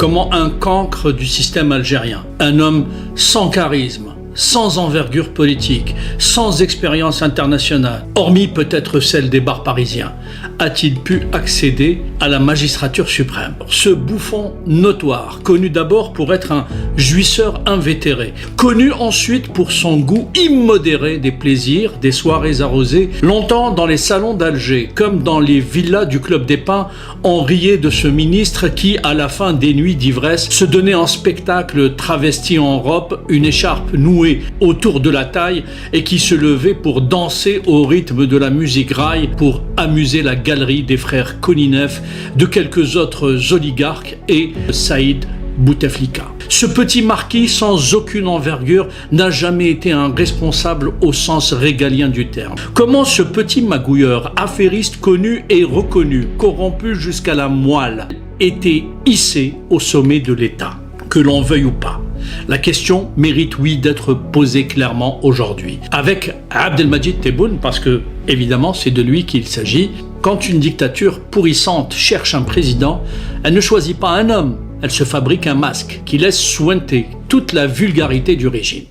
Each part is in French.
Comment un cancre du système algérien, un homme sans charisme, sans envergure politique, sans expérience internationale, hormis peut-être celle des bars parisiens, a-t-il pu accéder à la magistrature suprême? Ce bouffon notoire, connu d'abord pour être un jouisseur invétéré, connu ensuite pour son goût immodéré des plaisirs, des soirées arrosées, longtemps dans les salons d'Alger, comme dans les villas du Club des Pins, on riait de ce ministre qui, à la fin des nuits d'ivresse, se donnait en spectacle travesti en robe, une écharpe nouée autour de la taille et qui se levait pour danser au rythme de la musique raï pour amuser la galerie des frères Koninev, de quelques autres oligarques et Saïd Bouteflika. Ce petit marquis sans aucune envergure n'a jamais été un responsable au sens régalien du terme. Comment ce petit magouilleur, affairiste connu et reconnu, corrompu jusqu'à la moelle, était hissé au sommet de l'État, que l'on veuille ou pas? La question mérite, oui, d'être posée clairement aujourd'hui. Avec Abdelmadjid Tebboune, parce que, évidemment, c'est de lui qu'il s'agit. Quand une dictature pourrissante cherche un président, elle ne choisit pas un homme, elle se fabrique un masque qui laisse suinter toute la vulgarité du régime.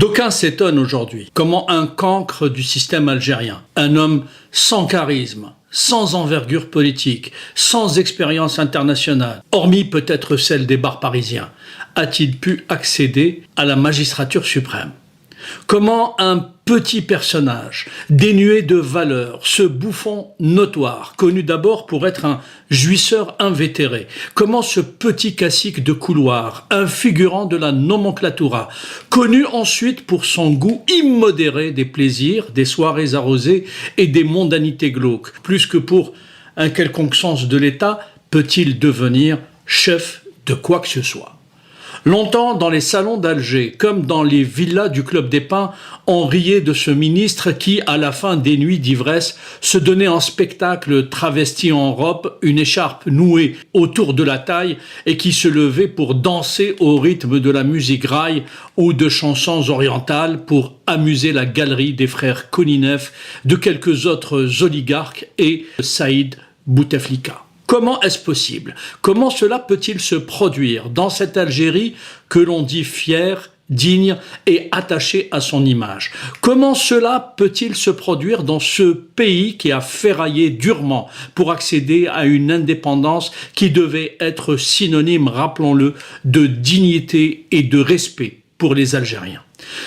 D'aucuns s'étonnent aujourd'hui comment un cancre du système algérien, un homme sans charisme, sans envergure politique, sans expérience internationale, hormis peut-être celle des bars parisiens, a-t-il pu accéder à la magistrature suprême? Comment un petit personnage, dénué de valeur, ce bouffon notoire, connu d'abord pour être un jouisseur invétéré, comment ce petit cacique de couloir, un figurant de la nomenclatura, connu ensuite pour son goût immodéré des plaisirs, des soirées arrosées et des mondanités glauques, plus que pour un quelconque sens de l'État, peut-il devenir chef de quoi que ce soit? Longtemps, dans les salons d'Alger, comme dans les villas du Club des Pins, on riait de ce ministre qui, à la fin des nuits d'ivresse, se donnait en spectacle travesti en robe, une écharpe nouée autour de la taille et qui se levait pour danser au rythme de la musique raï ou de chansons orientales pour amuser la galerie des frères Koninev, de quelques autres oligarques et Saïd Bouteflika. Comment est-ce possible? Comment cela peut-il se produire dans cette Algérie que l'on dit fière, digne et attachée à son image? Comment cela peut-il se produire dans ce pays qui a ferraillé durement pour accéder à une indépendance qui devait être synonyme, rappelons-le, de dignité et de respect pour les Algériens?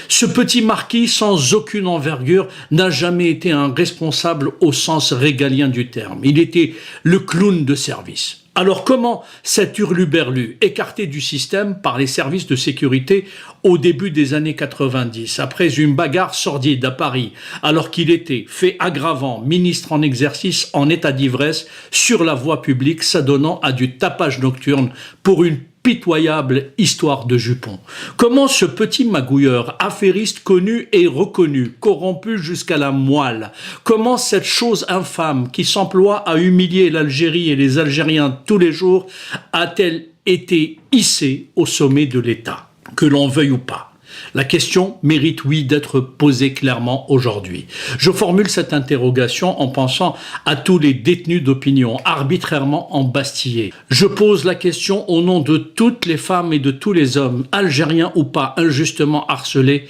Ce petit marquis sans aucune envergure n'a jamais été un responsable au sens régalien du terme. Il était le clown de service. Alors comment cet hurluberlu, écarté du système par les services de sécurité au début des années 90, après une bagarre sordide à Paris, alors qu'il était, fait aggravant, ministre en exercice en état d'ivresse, sur la voie publique, s'adonnant à du tapage nocturne pour une pitoyable histoire de jupons? Comment ce petit magouilleur, affairiste connu et reconnu, corrompu jusqu'à la moelle, comment cette chose infâme qui s'emploie à humilier l'Algérie et les Algériens tous les jours a-t-elle été hissée au sommet de l'État, que l'on veuille ou pas? La question mérite, oui, d'être posée clairement aujourd'hui. Je formule cette interrogation en pensant à tous les détenus d'opinion arbitrairement embastillés. Je pose la question au nom de toutes les femmes et de tous les hommes, algériens ou pas, injustement harcelés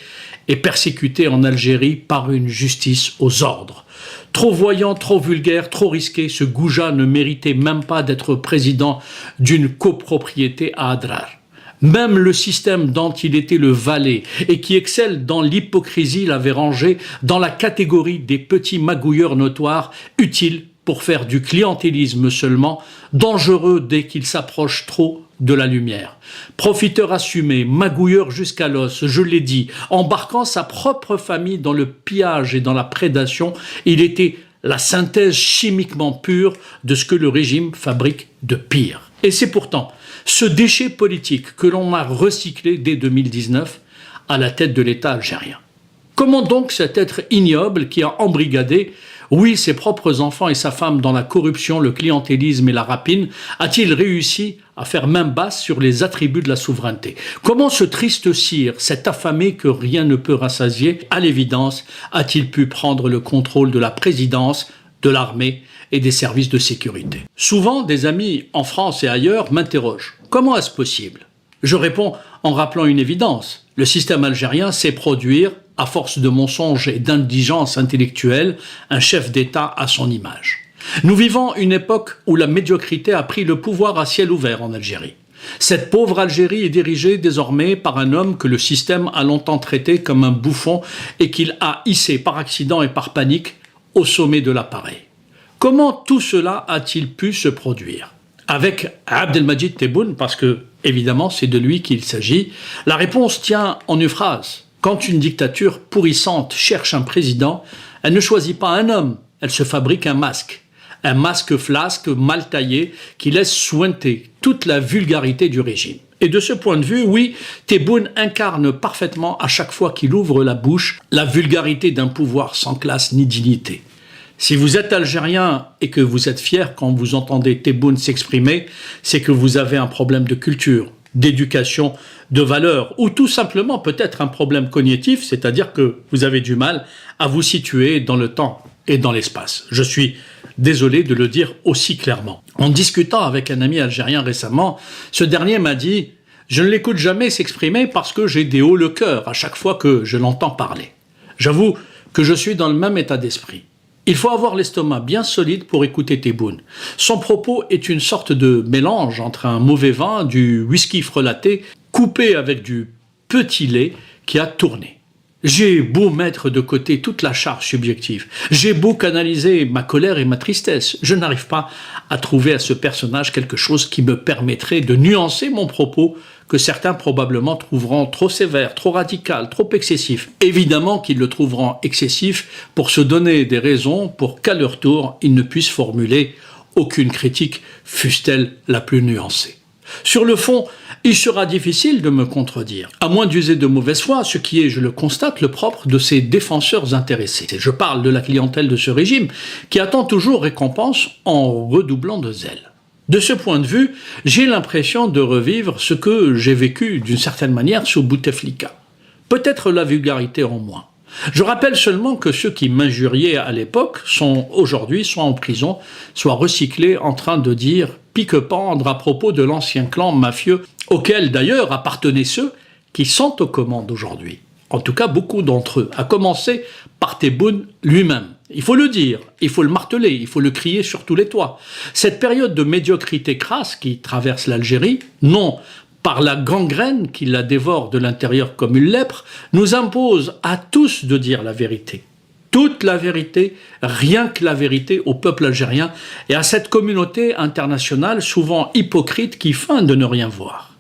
et persécutés en Algérie par une justice aux ordres. Trop voyant, trop vulgaire, trop risqué, ce goujat ne méritait même pas d'être président d'une copropriété à Adrar. Même le système dont il était le valet et qui excelle dans l'hypocrisie l'avait rangé dans la catégorie des petits magouilleurs notoires, utiles pour faire du clientélisme seulement, dangereux dès qu'il s'approche trop de la lumière. Profiteur assumé, magouilleur jusqu'à l'os, je l'ai dit, embarquant sa propre famille dans le pillage et dans la prédation, il était la synthèse chimiquement pure de ce que le régime fabrique de pire. Et c'est pourtant ce déchet politique que l'on a recyclé dès 2019 à la tête de l'État algérien. Comment donc cet être ignoble qui a embrigadé, oui, ses propres enfants et sa femme dans la corruption, le clientélisme et la rapine, a-t-il réussi à faire main basse sur les attributs de la souveraineté? Comment ce triste sire, cet affamé que rien ne peut rassasier, à l'évidence, a-t-il pu prendre le contrôle de la présidence, de l'armée et des services de sécurité. Souvent, des amis en France et ailleurs m'interrogent. Comment est-ce possible? Je réponds en rappelant une évidence. Le système algérien sait produire, à force de mensonges et d'indigence intellectuelle, un chef d'État à son image. Nous vivons une époque où la médiocrité a pris le pouvoir à ciel ouvert en Algérie. Cette pauvre Algérie est dirigée désormais par un homme que le système a longtemps traité comme un bouffon et qu'il a hissé par accident et par panique au sommet de l'appareil. Comment tout cela a-t-il pu se produire? Avec Abdelmadjid Tebboune, parce que, évidemment, c'est de lui qu'il s'agit, la réponse tient en une phrase. Quand une dictature pourrissante cherche un président, elle ne choisit pas un homme, elle se fabrique un masque. Un masque flasque mal taillé qui laisse suinter toute la vulgarité du régime. Et de ce point de vue, oui, Tebboune incarne parfaitement à chaque fois qu'il ouvre la bouche la vulgarité d'un pouvoir sans classe ni dignité. Si vous êtes algérien et que vous êtes fier quand vous entendez Tebboune s'exprimer, c'est que vous avez un problème de culture, d'éducation, de valeurs, ou tout simplement peut-être un problème cognitif, c'est-à-dire que vous avez du mal à vous situer dans le temps et dans l'espace. Je suis désolé de le dire aussi clairement. En discutant avec un ami algérien récemment, ce dernier m'a dit « Je ne l'écoute jamais s'exprimer parce que j'ai des hauts le cœur à chaque fois que je l'entends parler. » J'avoue que je suis dans le même état d'esprit. Il faut avoir l'estomac bien solide pour écouter Tebboune. Son propos est une sorte de mélange entre un mauvais vin, du whisky frelaté, coupé avec du petit lait qui a tourné. J'ai beau mettre de côté toute la charge subjective, j'ai beau canaliser ma colère et ma tristesse, je n'arrive pas à trouver à ce personnage quelque chose qui me permettrait de nuancer mon propos que certains probablement trouveront trop sévère, trop radical, trop excessif. Évidemment qu'ils le trouveront excessif pour se donner des raisons pour qu'à leur tour, ils ne puissent formuler aucune critique, fût-elle la plus nuancée. Sur le fond, il sera difficile de me contredire, à moins d'user de mauvaise foi, ce qui est, je le constate, le propre de ces défenseurs intéressés. Je parle de la clientèle de ce régime qui attend toujours récompense en redoublant de zèle. De ce point de vue, j'ai l'impression de revivre ce que j'ai vécu d'une certaine manière sous Bouteflika. Peut-être la vulgarité en moins. Je rappelle seulement que ceux qui m'injuriaient à l'époque sont aujourd'hui soit en prison, soit recyclés en train de dire pique-pendre à propos de l'ancien clan mafieux auquel d'ailleurs appartenaient ceux qui sont aux commandes aujourd'hui. En tout cas, beaucoup d'entre eux, à commencer par Tebboune lui-même. Il faut le dire, il faut le marteler, il faut le crier sur tous les toits. Cette période de médiocrité crasse qui traverse l'Algérie, non par la gangrène qui la dévore de l'intérieur comme une lèpre, nous impose à tous de dire la vérité. Toute la vérité, rien que la vérité au peuple algérien et à cette communauté internationale souvent hypocrite qui feint de ne rien voir.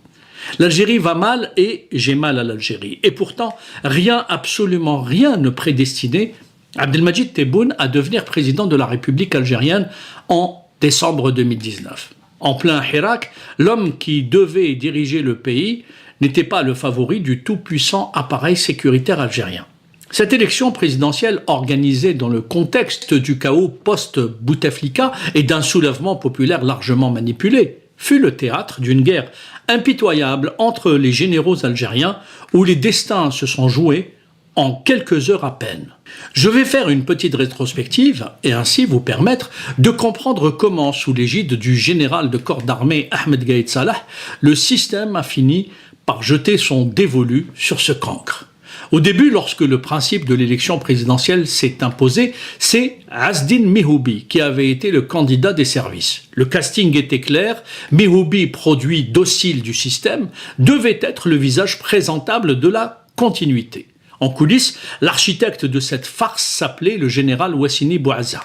L'Algérie va mal et j'ai mal à l'Algérie. Et pourtant, rien, absolument rien ne prédestinait Abdelmadjid Tebboune à devenir président de la République algérienne en décembre 2019. En plein Hirak, l'homme qui devait diriger le pays n'était pas le favori du tout-puissant appareil sécuritaire algérien. Cette élection présidentielle organisée dans le contexte du chaos post-Bouteflika et d'un soulèvement populaire largement manipulé fut le théâtre d'une guerre impitoyable entre les généraux algériens où les destins se sont joués en quelques heures à peine. Je vais faire une petite rétrospective et ainsi vous permettre de comprendre comment, sous l'égide du général de corps d'armée Ahmed Gaïd Salah, le système a fini par jeter son dévolu sur ce cancre. Au début, lorsque le principe de l'élection présidentielle s'est imposé, c'est Azdine Mihoubi qui avait été le candidat des services. Le casting était clair, Mihoubi, produit docile du système, devait être le visage présentable de la continuité. En coulisses, l'architecte de cette farce s'appelait le général Wassini Bouazza.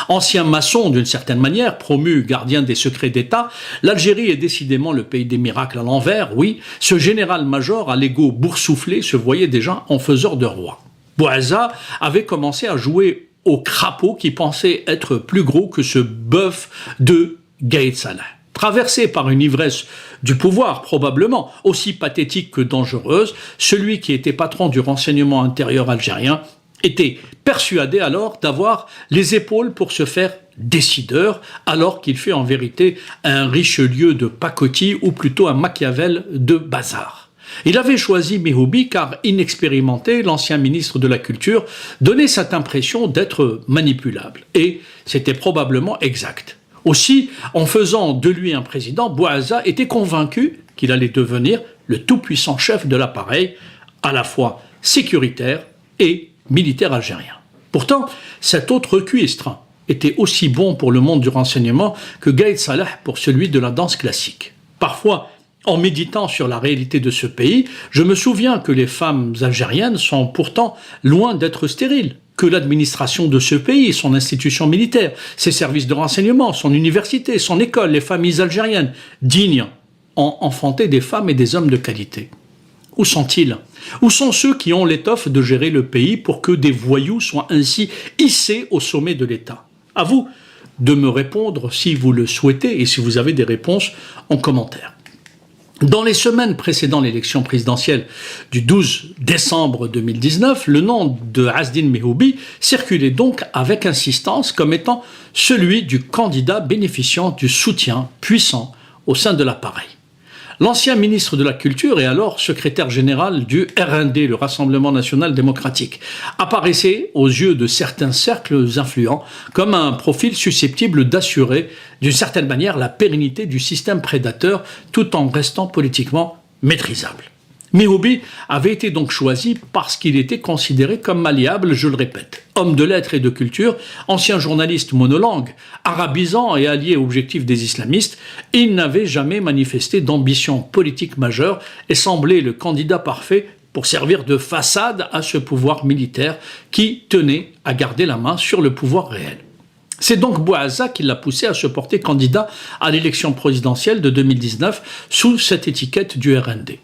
Ancien maçon d'une certaine manière, promu gardien des secrets d'État, l'Algérie est décidément le pays des miracles à l'envers, oui, ce général-major à l'ego boursouflé se voyait déjà en faiseur de roi. Bouazza avait commencé à jouer au crapaud qui pensait être plus gros que ce bœuf de Gaïd Salah. Traversé par une ivresse du pouvoir, probablement, aussi pathétique que dangereuse, celui qui était patron du renseignement intérieur algérien était persuadé alors d'avoir les épaules pour se faire décideur, alors qu'il fait en vérité un Richelieu de pacotille ou plutôt un Machiavel de bazar. Il avait choisi Mehoubi car, inexpérimenté, l'ancien ministre de la Culture donnait cette impression d'être manipulable. Et c'était probablement exact. Aussi, en faisant de lui un président, Bouazza était convaincu qu'il allait devenir le tout-puissant chef de l'appareil, à la fois sécuritaire et militaire algérien. Pourtant, cet autre cuistre était aussi bon pour le monde du renseignement que Gaïd Salah pour celui de la danse classique. Parfois, en méditant sur la réalité de ce pays, je me souviens que les femmes algériennes sont pourtant loin d'être stériles, que l'administration de ce pays, son institution militaire, ses services de renseignement, son université, son école, les familles algériennes, dignes, ont enfanté des femmes et des hommes de qualité. Où sont-ils? Où sont ceux qui ont l'étoffe de gérer le pays pour que des voyous soient ainsi hissés au sommet de l'État? À vous de me répondre si vous le souhaitez et si vous avez des réponses en commentaire. Dans les semaines précédant l'élection présidentielle du 12 décembre 2019, le nom de Azdine Mehoubi circulait donc avec insistance comme étant celui du candidat bénéficiant du soutien puissant au sein de l'appareil. L'ancien ministre de la Culture et alors secrétaire général du RND, le Rassemblement national démocratique, apparaissait aux yeux de certains cercles influents comme un profil susceptible d'assurer d'une certaine manière la pérennité du système prédateur tout en restant politiquement maîtrisable. Mehoubi avait été donc choisi parce qu'il était considéré comme malléable, je le répète. Homme de lettres et de culture, ancien journaliste monolangue, arabisant et allié aux objectifs des islamistes, il n'avait jamais manifesté d'ambition politique majeure et semblait le candidat parfait pour servir de façade à ce pouvoir militaire qui tenait à garder la main sur le pouvoir réel. C'est donc Bouazza qui l'a poussé à se porter candidat à l'élection présidentielle de 2019 sous cette étiquette du RND.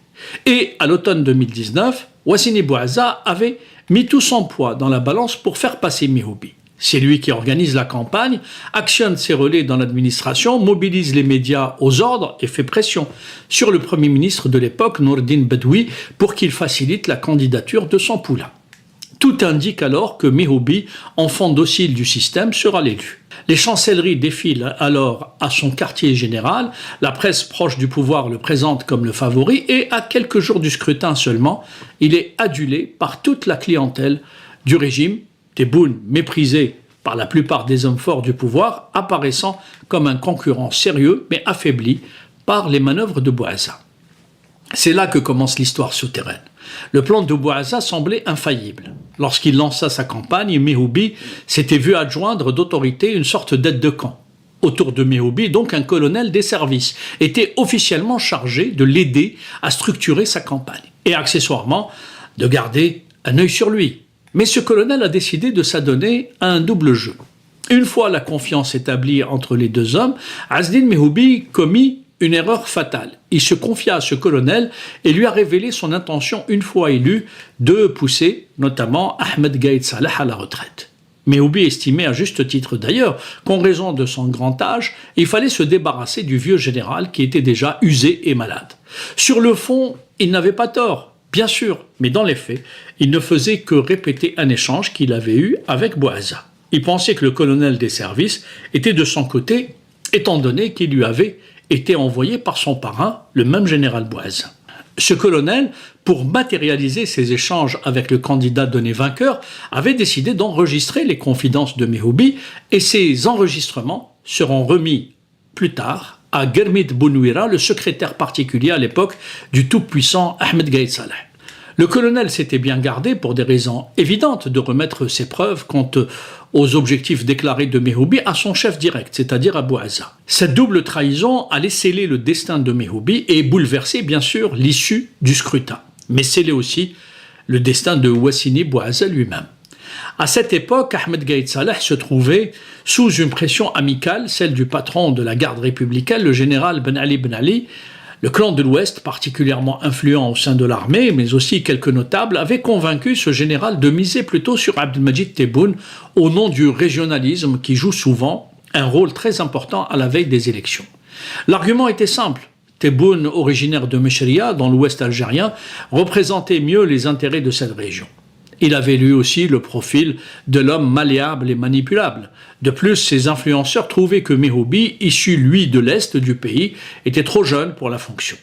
Et à l'automne 2019, Wassini Bouazza avait mis tout son poids dans la balance pour faire passer Mehoubi. C'est lui qui organise la campagne, actionne ses relais dans l'administration, mobilise les médias aux ordres et fait pression sur le Premier ministre de l'époque, Nourdine Bedoui, pour qu'il facilite la candidature de son poulain. Tout indique alors que Mehoubi, enfant docile du système, sera l'élu. Les chancelleries défilent alors à son quartier général, la presse proche du pouvoir le présente comme le favori et à quelques jours du scrutin seulement, il est adulé par toute la clientèle du régime, Tebboune méprisé par la plupart des hommes forts du pouvoir, apparaissant comme un concurrent sérieux mais affaibli par les manœuvres de Bouazza. C'est là que commence l'histoire souterraine. Le plan de Bouazza semblait infaillible. Lorsqu'il lança sa campagne, Mehoubi s'était vu adjoindre d'autorité une sorte d'aide de camp. Autour de Mehoubi, donc un colonel des services, était officiellement chargé de l'aider à structurer sa campagne et accessoirement de garder un œil sur lui. Mais ce colonel a décidé de s'adonner à un double jeu. Une fois la confiance établie entre les deux hommes, Azdine Mehoubi commit une erreur fatale. Il se confia à ce colonel et lui a révélé son intention, une fois élu, de pousser notamment Ahmed Gaïd Salah à la retraite. Mehoubi estimait à juste titre d'ailleurs qu'en raison de son grand âge, il fallait se débarrasser du vieux général qui était déjà usé et malade. Sur le fond, il n'avait pas tort, bien sûr, mais dans les faits, il ne faisait que répéter un échange qu'il avait eu avec Bouazza. Il pensait que le colonel des services était de son côté, étant donné qu'il lui avait été envoyé par son parrain, le même général Bouazza. Ce colonel, pour matérialiser ses échanges avec le candidat donné vainqueur, avait décidé d'enregistrer les confidences de Mehoubi et ces enregistrements seront remis plus tard à Germit Bounouira, le secrétaire particulier à l'époque du tout-puissant Ahmed Gaïd Salah. Le colonel s'était bien gardé, pour des raisons évidentes, de remettre ses preuves quant aux objectifs déclarés de Mehoubi à son chef direct, c'est-à-dire à Bouazza. Cette double trahison allait sceller le destin de Mehoubi et bouleverser bien sûr l'issue du scrutin, mais sceller aussi le destin de Wassini Bouazza lui-même. À cette époque, Ahmed Gaïd Salah se trouvait sous une pression amicale, celle du patron de la garde républicaine, le général Ben Ali. Le clan de l'Ouest, particulièrement influent au sein de l'armée, mais aussi quelques notables, avait convaincu ce général de miser plutôt sur Abdelmajid Tebboune au nom du régionalisme qui joue souvent un rôle très important à la veille des élections. L'argument était simple. Tebboune, originaire de Mechria, dans l'Ouest algérien, représentait mieux les intérêts de cette région. Il avait lui aussi le profil de l'homme malléable et manipulable. De plus, ses influenceurs trouvaient que Mehoubi, issu lui de l'Est du pays, était trop jeune pour la fonction.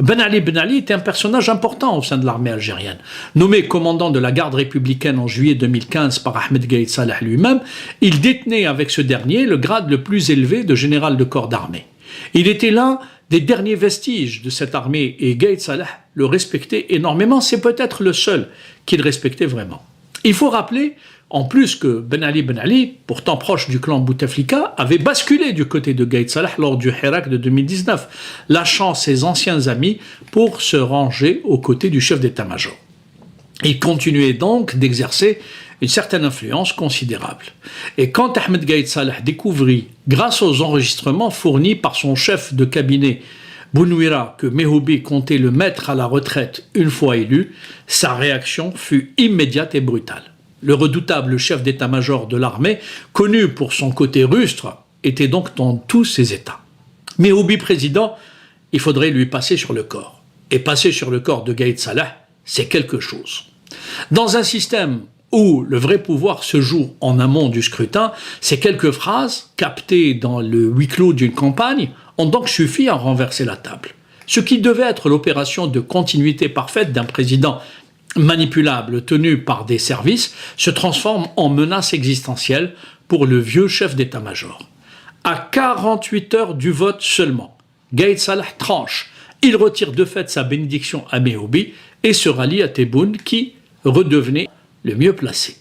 Ben Ali était un personnage important au sein de l'armée algérienne. Nommé commandant de la garde républicaine en juillet 2015 par Ahmed Gaïd Salah lui-même, il détenait avec ce dernier le grade le plus élevé de général de corps d'armée. Il était l'un des derniers vestiges de cette armée et Gaïd Salah le respectait énormément, c'est peut-être le seul qu'il respectait vraiment. Il faut rappeler en plus que Ben Ali, pourtant proche du clan Bouteflika, avait basculé du côté de Gaïd Salah lors du Hirak de 2019, lâchant ses anciens amis pour se ranger aux côtés du chef d'état-major. Il continuait donc d'exercer une certaine influence considérable. Et quand Ahmed Gaïd Salah découvrit, grâce aux enregistrements fournis par son chef de cabinet Bounouira, que Mehoubi comptait le mettre à la retraite une fois élu, sa réaction fut immédiate et brutale. Le redoutable chef d'état-major de l'armée, connu pour son côté rustre, était donc dans tous ses états. Mehoubi président, il faudrait lui passer sur le corps. Et passer sur le corps de Gaïd Salah, c'est quelque chose. Dans un système où le vrai pouvoir se joue en amont du scrutin, ces quelques phrases, captées dans le huis clos d'une campagne, ont donc suffi à renverser la table. Ce qui devait être l'opération de continuité parfaite d'un président manipulable tenu par des services se transforme en menace existentielle pour le vieux chef d'état-major. À 48 heures du vote seulement, Gaïd Salah tranche. Il retire de fait sa bénédiction à Mehoubi et se rallie à Tebboune qui redevenait le mieux placé.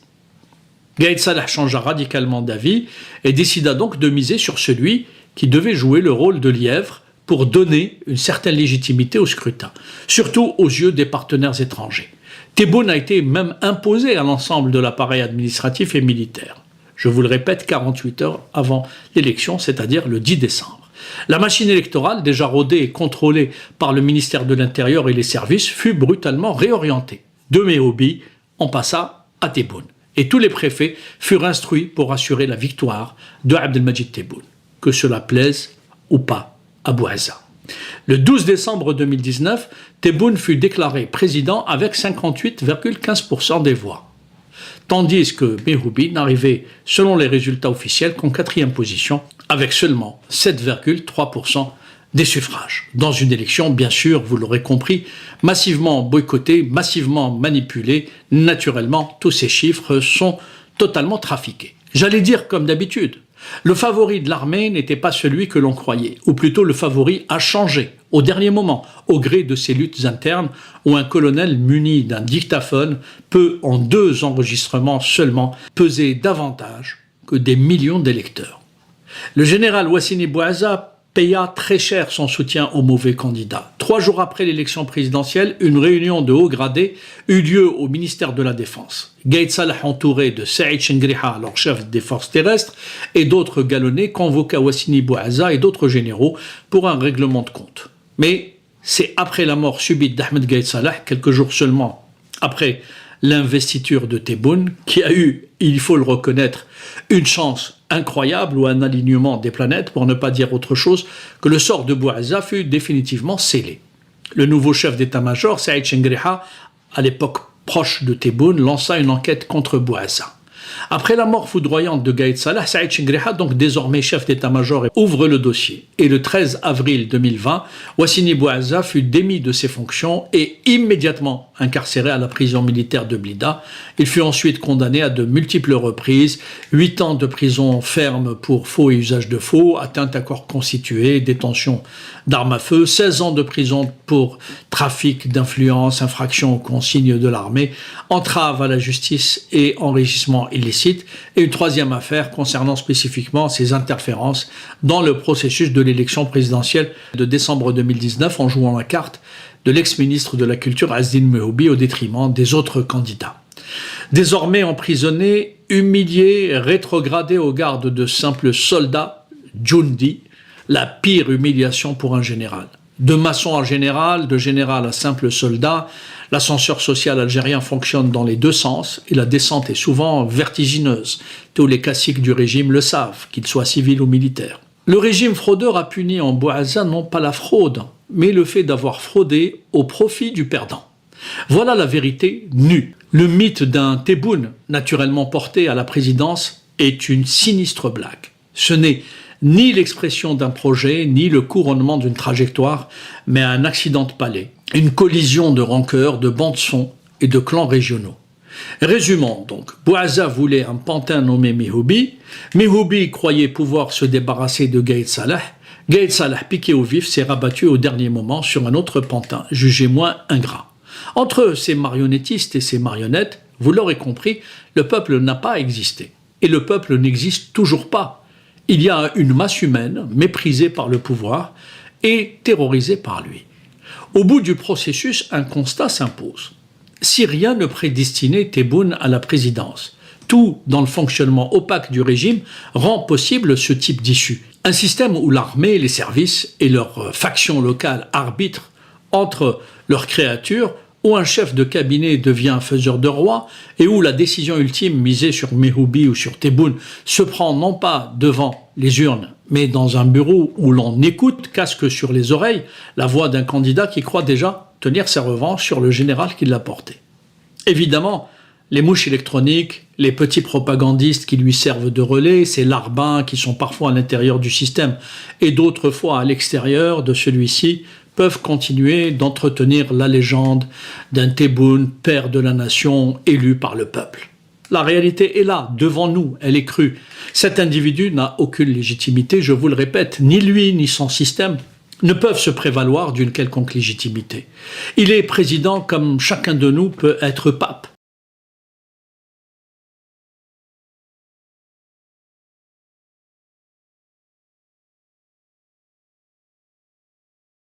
Gaïd Salah changea radicalement d'avis et décida donc de miser sur celui qui devait jouer le rôle de lièvre pour donner une certaine légitimité au scrutin, surtout aux yeux des partenaires étrangers. Tebboune a été même imposé à l'ensemble de l'appareil administratif et militaire. Je vous le répète, 48 heures avant l'élection, c'est-à-dire le 10 décembre. La machine électorale, déjà rodée et contrôlée par le ministère de l'Intérieur et les services, fut brutalement réorientée. De Mehoubi, on passa à Tebboune. Et tous les préfets furent instruits pour assurer la victoire de Abdelmajid Tebboune, que cela plaise ou pas à Bouazza. Le 12 décembre 2019, Tebboune fut déclaré président avec 58,15% des voix, tandis que Mehoubi n'arrivait, selon les résultats officiels, qu'en quatrième position, avec seulement 7,3% des suffrages. Dans une élection, bien sûr, vous l'aurez compris, massivement boycottée, massivement manipulée, naturellement, tous ces chiffres sont totalement trafiqués. J'allais dire comme d'habitude, le favori de l'armée n'était pas celui que l'on croyait, ou plutôt le favori a changé au dernier moment, au gré de ces luttes internes où un colonel muni d'un dictaphone peut, en 2 enregistrements seulement, peser davantage que des millions d'électeurs. Le général Wassini Bouazza paya très cher son soutien au mauvais candidat. 3 jours après l'élection présidentielle, une réunion de haut gradé eut lieu au ministère de la Défense. Gaïd Salah, entouré de Saïd Chengriha, leur chef des forces terrestres, et d'autres galonnés, convoqua Wassini Bouazza et d'autres généraux pour un règlement de compte. Mais c'est après la mort subite d'Ahmed Gaïd Salah, quelques jours seulement après l'investiture de Tebboune, qui a eu, il faut le reconnaître, une chance incroyable ou un alignement des planètes, pour ne pas dire autre chose, que le sort de Bouazza fut définitivement scellé. Le nouveau chef d'état-major, Saïd Chengriha, à l'époque proche de Tebboune, lança une enquête contre Bouazza. Après la mort foudroyante de Gaïd Salah, Saïd Chengriha, donc désormais chef d'état-major, ouvre le dossier. Et le 13 avril 2020, Wassini Bouazza fut démis de ses fonctions et immédiatement incarcéré à la prison militaire de Blida. Il fut ensuite condamné à de multiples reprises, 8 ans de prison ferme pour faux et usage de faux, atteinte à corps constitué, détention d'armes à feu, 16 ans de prison pour trafic d'influence, infraction aux consignes de l'armée, entrave à la justice et enrichissement illicite, et une 3e affaire concernant spécifiquement ses interférences dans le processus de l'élection présidentielle de décembre 2019 en jouant la carte de l'ex-ministre de la Culture Azdine Mehoubi au détriment des autres candidats. Désormais emprisonné, humilié, rétrogradé aux gardes de simples soldats, Djoundi, la pire humiliation pour un général. De maçon à général, de général à simple soldat, l'ascenseur social algérien fonctionne dans les 2 sens et la descente est souvent vertigineuse. Tous les classiques du régime le savent, qu'ils soient civils ou militaires. Le régime fraudeur a puni en Bouazza non pas la fraude, mais le fait d'avoir fraudé au profit du perdant. Voilà la vérité nue. Le mythe d'un Tebboune, naturellement porté à la présidence, est une sinistre blague. Ce n'est ni l'expression d'un projet, ni le couronnement d'une trajectoire, mais un accident de palais, une collision de rancœurs, de bandes-son et de clans régionaux. Résumons donc, Bouaza voulait un pantin nommé Mihoubi, Mihoubi croyait pouvoir se débarrasser de Gaïd Salah, Gaïd Salah, piqué au vif, s'est rabattu au dernier moment sur un autre pantin, jugé moins ingrat. Entre ces marionnettistes et ces marionnettes, vous l'aurez compris, le peuple n'a pas existé. Et le peuple n'existe toujours pas. Il y a une masse humaine méprisée par le pouvoir et terrorisée par lui. Au bout du processus, un constat s'impose. Si rien ne prédestinait Tebboune à la présidence, tout dans le fonctionnement opaque du régime rend possible ce type d'issue. Un système où l'armée, les services et leurs factions locales arbitrent entre leurs créatures, où un chef de cabinet devient un faiseur de roi et où la décision ultime misée sur Mihoubi ou sur Tebboune se prend non pas devant les urnes, mais dans un bureau où l'on écoute, casque sur les oreilles, la voix d'un candidat qui croit déjà tenir sa revanche sur le général qui l'a porté. Évidemment, les mouches électroniques, les petits propagandistes qui lui servent de relais, ces larbins qui sont parfois à l'intérieur du système et d'autres fois à l'extérieur de celui-ci, peuvent continuer d'entretenir la légende d'un Tebboune, père de la nation, élu par le peuple. La réalité est là, devant nous, elle est crue. Cet individu n'a aucune légitimité, je vous le répète, ni lui ni son système ne peuvent se prévaloir d'une quelconque légitimité. Il est président comme chacun de nous peut être pape.